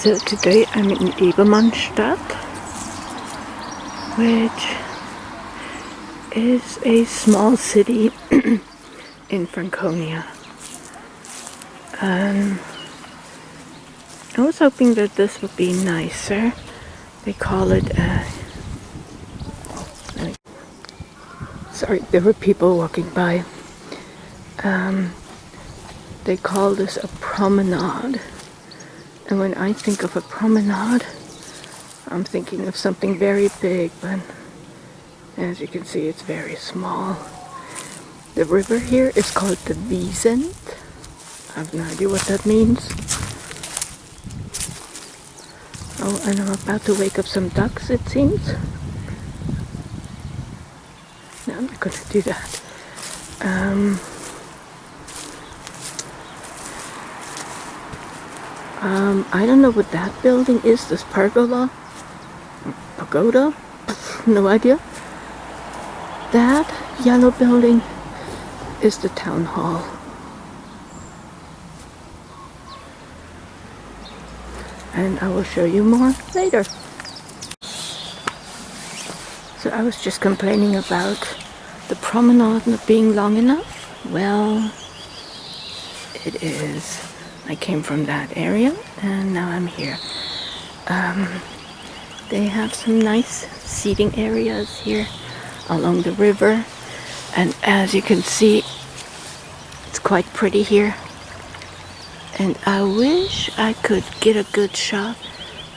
So today I'm in Ebermannstadt, which is a small city in Franconia. I was hoping that this would be nicer. They call it sorry, there were people walking by. They call this a promenade. And when I think of a promenade, I'm thinking of something very big, but as you can see, it's very small. The river here is called the Wiesent. I have no idea what that means. Oh, and I'm about to wake up some ducks, it seems. No, I'm not going to do that. I don't know what that building is, this pergola? Pagoda? No idea. That yellow building is the town hall. And I will show you more later. So I was just complaining about the promenade not being long enough. Well, it is. I came from that area and now I'm here. They have some nice seating areas here along the river, and as you can see, it's quite pretty here. And I wish I could get a good shot.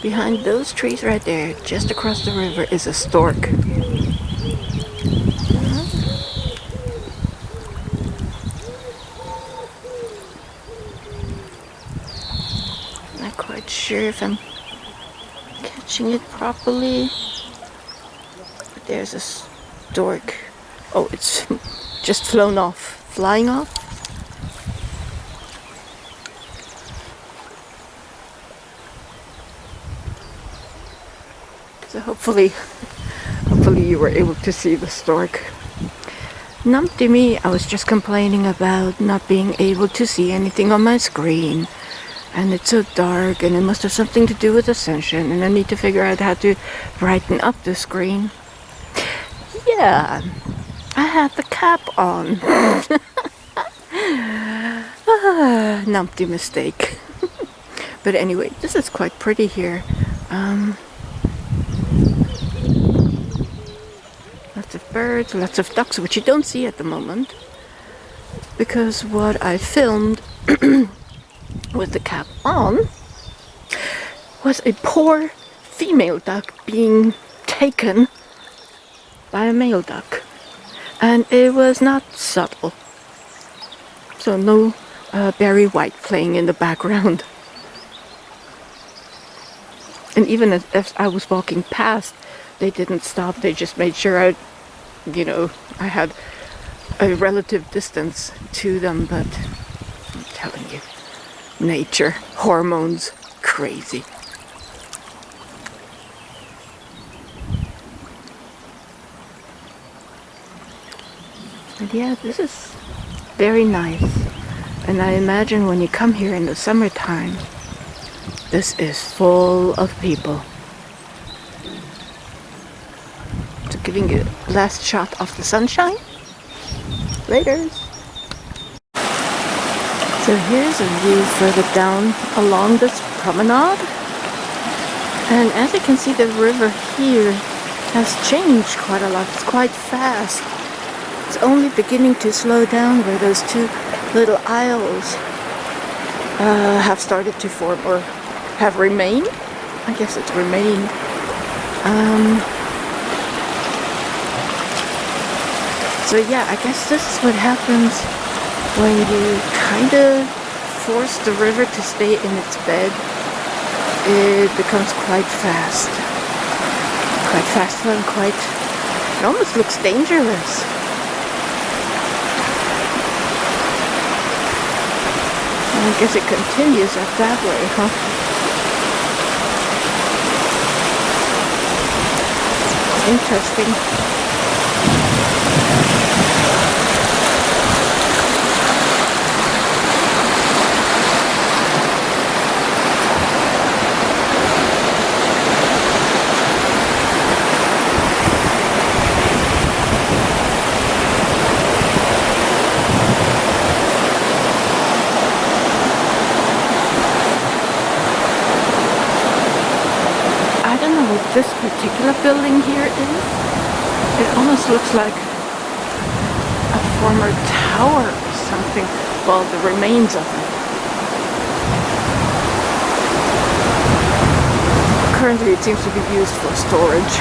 Behind those trees right there, just across the river, is a stork. Not quite sure if I'm catching it properly. But there's a stork. Oh, it's just flying off. So hopefully you were able to see the stork. Numpty me, I was just complaining about not being able to see anything on my screen. And it's so dark, and it must have something to do with the sunshine, and I need to figure out how to brighten up the screen. Yeah, I had the cap on. Numpty mistake. But anyway, this is quite pretty here. Lots of birds, lots of ducks, which you don't see at the moment, because what I filmed with the cap on was a poor female duck being taken by a male duck, and it was not subtle, so no Barry White playing in the background. And even as I was walking past, they didn't stop. They just made sure I had a relative distance to them. But I'm telling you, nature, hormones, crazy. But yeah, this is very nice. And I imagine when you come here in the summertime, this is full of people. So giving you a last shot of the sunshine. Laters. So here's a view further down along this promenade. And as you can see, the river here has changed quite a lot. It's quite fast. It's only beginning to slow down where those two little isles have started to form, or have remained. I guess it's remained. So yeah, I guess this is what happens when you kind of force the river to stay in its bed. It becomes quite fast. Quite fast and it almost looks dangerous. I guess it continues up that way, huh? Interesting. this particular building here is. It almost looks like a former tower or something. Well, the remains of it. Currently it seems to be used for storage.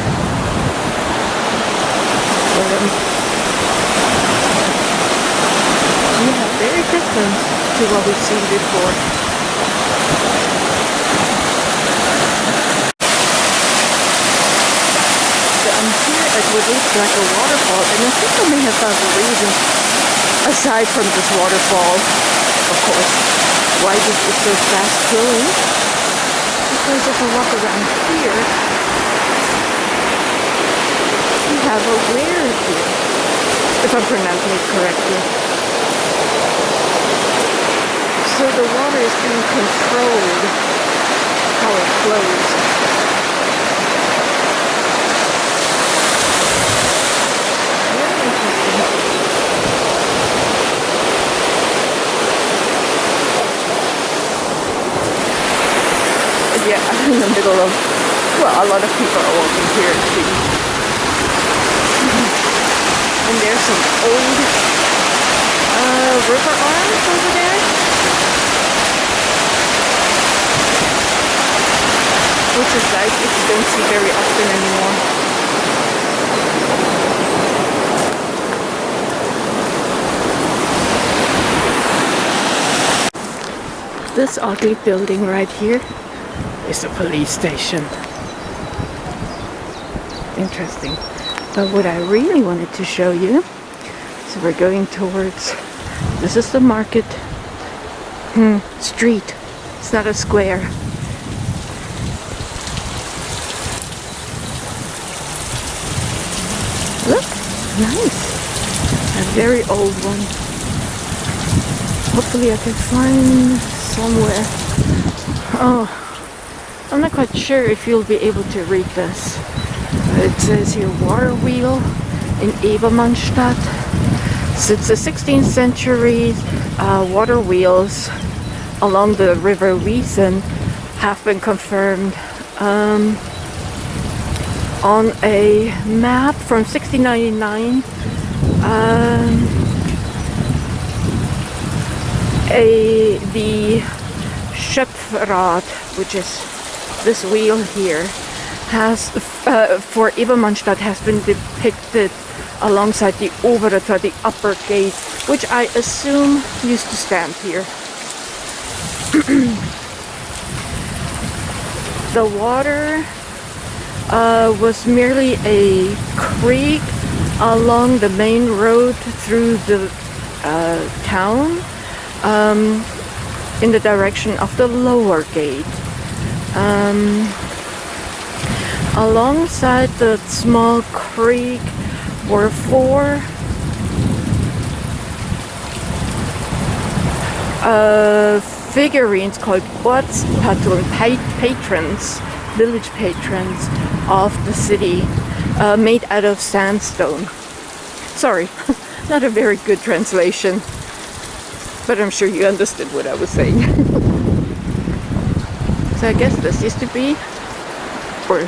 Yeah, very different to what we've seen before. So I'm here at what looks like a waterfall, and I think I may have found a reason, aside from this waterfall, of course, why this is so fast flowing. Because if I walk around here, we have a weir here, if I'm pronouncing it correctly. So the water is being controlled how it flows. Very interesting. Yeah, I'm in the middle of, well, a lot of people are walking here it seems. And there's some old river arms over there. Which is nice, which you don't see very often anymore. This ugly building right here is a police station. Interesting. But what I really wanted to show you, so we're going towards, this is the market street. It's not a square. Look, nice. A very old one. Hopefully I can find somewhere. Oh, I'm not quite sure if you'll be able to read this. It says here water wheel in Ebermannstadt. Since the 16th century, water wheels along the river Wiesen have been confirmed on a map from 1699. The Schöpfrad, which is this wheel here, has for Ebermannstadt has been depicted alongside the Obertor, the upper gate, which I assume used to stand here. The water was merely a creek along the main road through the town in the direction of the lower gate. Alongside the small creek were four figurines called patrons, village patrons of the city, made out of sandstone. Sorry, not a very good translation, but I'm sure you understood what I was saying. So I guess this used to be, or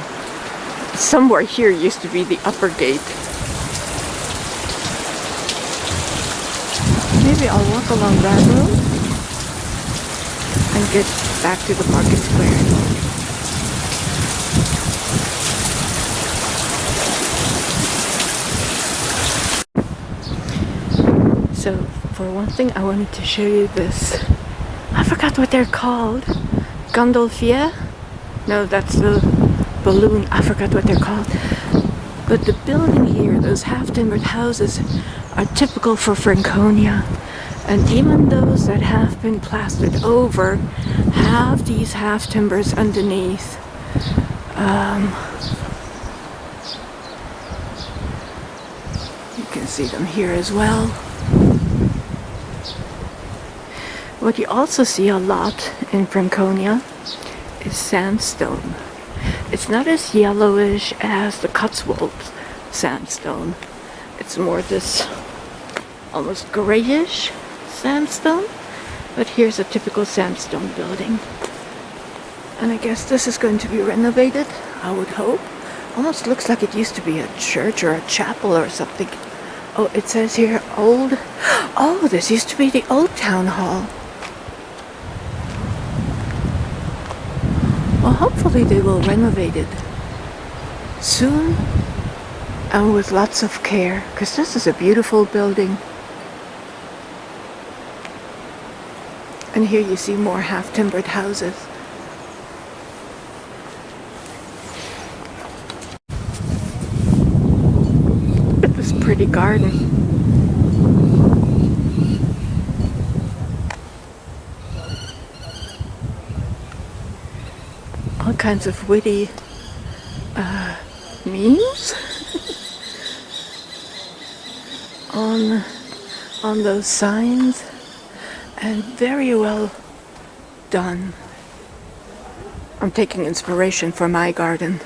somewhere here used to be, the upper gate. Maybe I'll walk along that road and get back to the market square. So, for one thing, I wanted to show you this. I forgot what they're called. Gondolfier? No, that's the balloon. I forgot what they're called. But the building here, those half-timbered houses, are typical for Franconia. And even those that have been plastered over have these half-timbers underneath. You can see them here as well. What you also see a lot in Franconia is sandstone. It's not as yellowish as the Cotswold sandstone. It's more this almost grayish sandstone. But here's a typical sandstone building. And I guess this is going to be renovated, I would hope. Almost looks like it used to be a church or a chapel or something. Oh, it says here old. Oh, this used to be the old town hall. Well, hopefully they will renovate it soon and with lots of care, because this is a beautiful building. And here you see more half-timbered houses. Look at this pretty garden. All kinds of witty memes on those signs, and very well done. I'm taking inspiration for my garden.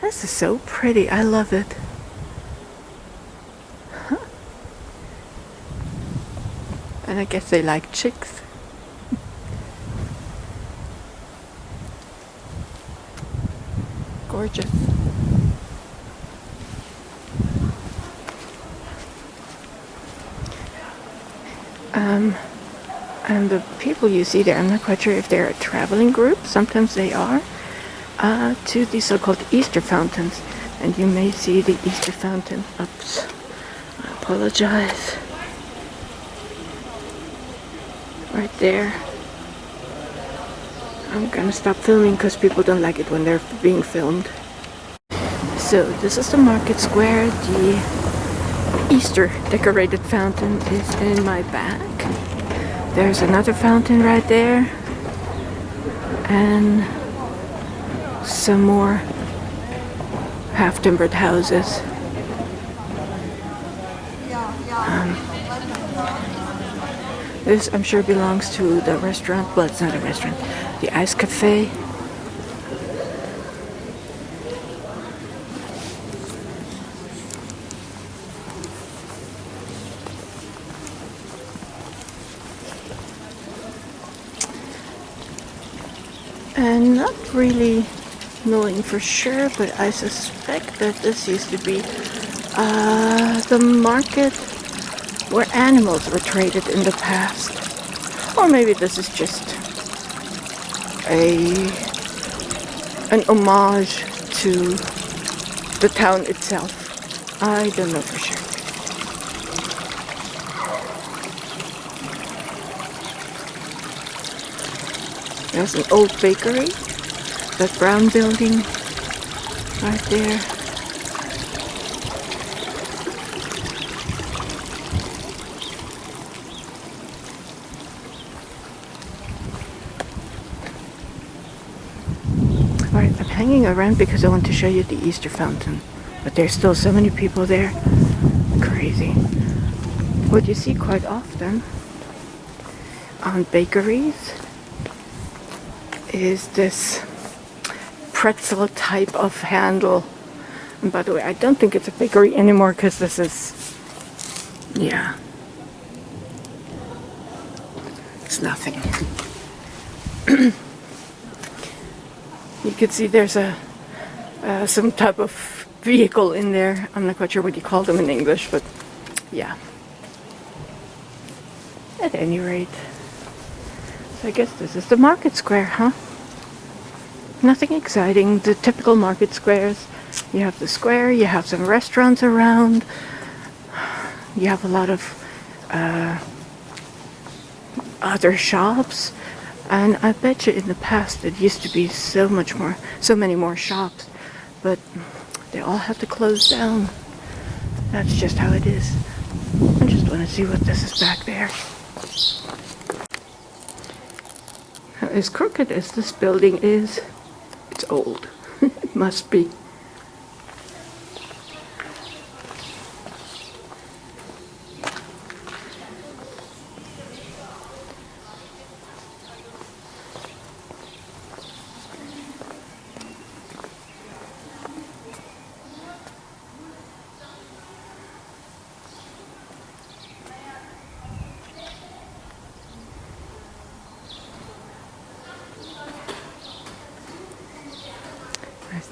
This is so pretty. I love it. Huh. And I guess they like chicks. Gorgeous. And the people you see there, I'm not quite sure if they're a traveling group. Sometimes they are. To the so-called Easter fountains. And you may see the Easter fountain. Oops. I apologize. Right there. I'm gonna stop filming because people don't like it when they're being filmed. So this is the market square. The Easter decorated fountain is in my back. There's another fountain right there. And some more half-timbered houses. This, I'm sure, belongs to the restaurant. Well, it's not a restaurant. The Ice Cafe. And not really knowing for sure, but I suspect that this used to be the market where animals were traded in the past. Or maybe this is just an homage to the town itself. I don't know for sure. There's an old bakery, that brown building right there. Alright, I'm hanging around because I want to show you the Easter fountain. But there's still so many people there. Crazy. What you see quite often on bakeries is this pretzel type of handle. And by the way, I don't think it's a bakery anymore because this is, yeah, it's nothing. You can see there's some type of vehicle in there. I'm not quite sure what you call them in English, but yeah. At any rate, so I guess this is the market square, huh? Nothing exciting, the typical market squares. You have the square, you have some restaurants around, you have a lot of other shops, and I bet you in the past it used to be so many more shops, but they all have to close down. That's just how it is. I just want to see what this is back there. As crooked as this building is, it's old. It must be.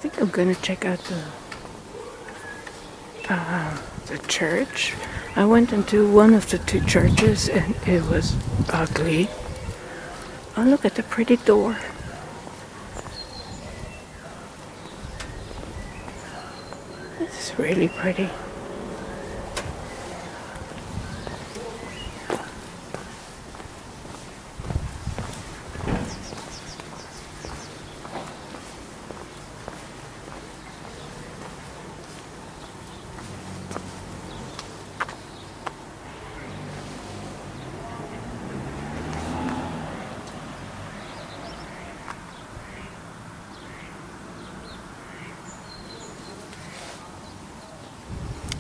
think I'm gonna check out the church. I went into one of the two churches and it was ugly. Oh, look at the pretty door. This is really pretty.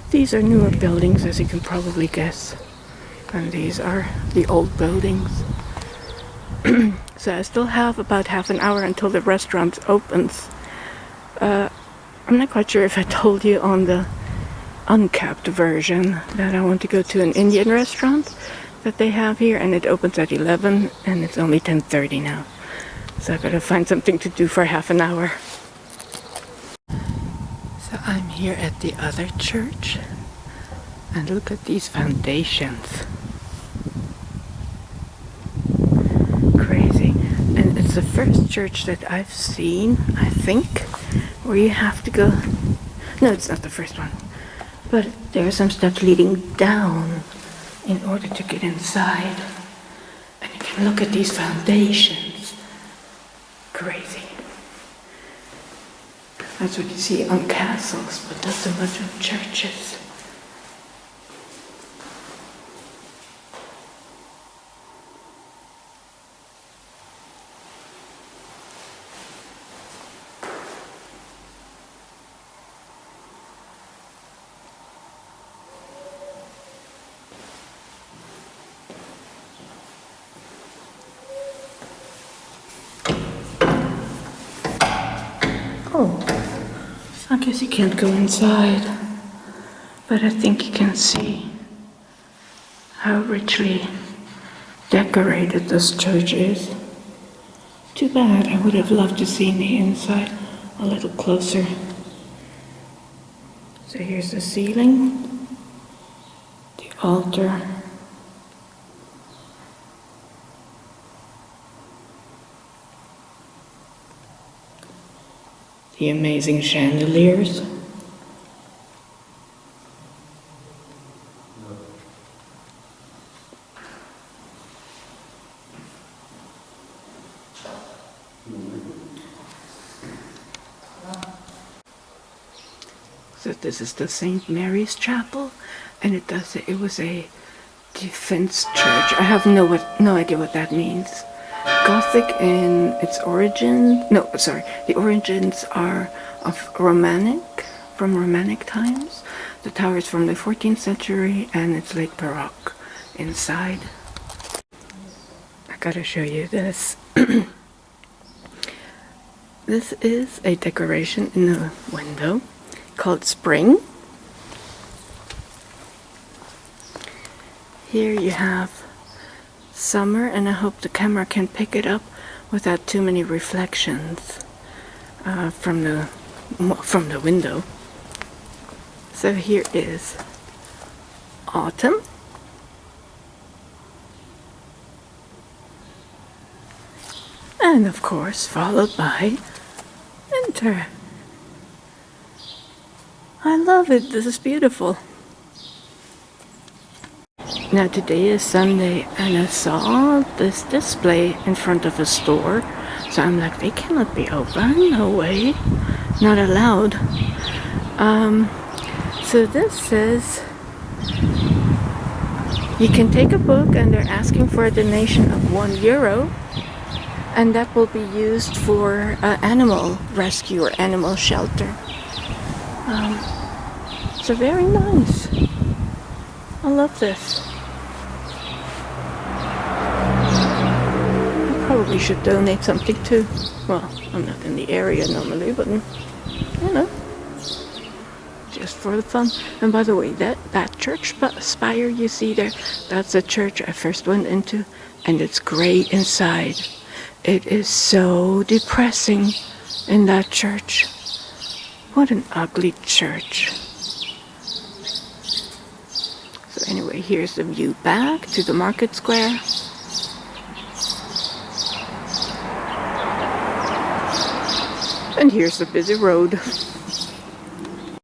These are newer buildings, as you can probably guess, and these are the old buildings. So I still have about half an hour until the restaurant opens. I'm not quite sure if I told you on the uncapped version that I want to go to an Indian restaurant that they have here, and it opens at 11 and it's only 10:30 now. So I gotta find something to do for half an hour. So I'm here at the other church, and look at these foundations. Crazy. And it's the first church that I've seen, I think, where you have to go. No, it's not the first one. But there are some steps leading down in order to get inside. And you can look at these foundations. Crazy. That's what you see on castles, but not so much on churches. Oh. I guess you can't go inside, but I think you can see how richly decorated this church is. Too bad, I would have loved to see the inside a little closer. So here's the ceiling, the altar, the amazing chandeliers. So this is the St. Mary's Chapel, and it was a defense church. I have no idea what that means. Gothic in its origin. No, sorry. The origins are from Romantic times. The tower is from the 14th century, and it's late Baroque inside. I gotta show you this. This is a decoration in the window called Spring. Here you have summer, and I hope the camera can pick it up without too many reflections from the window. So here is autumn, and of course followed by winter. I love it. This is beautiful. Now today is Sunday, and I saw this display in front of a store, so I'm like, they cannot be open, no way, not allowed. So this says you can take a book, and they're asking for a donation of €1, and that will be used for animal rescue or animal shelter. So very nice. I love this. I probably should donate something too. Well, I'm not in the area normally, but you know, just for the fun. And by the way, that church spire you see there, that's a church I first went into, and it's gray inside. It is so depressing in that church. What an ugly church. So anyway, here's the view back to the market square. And here's the busy road.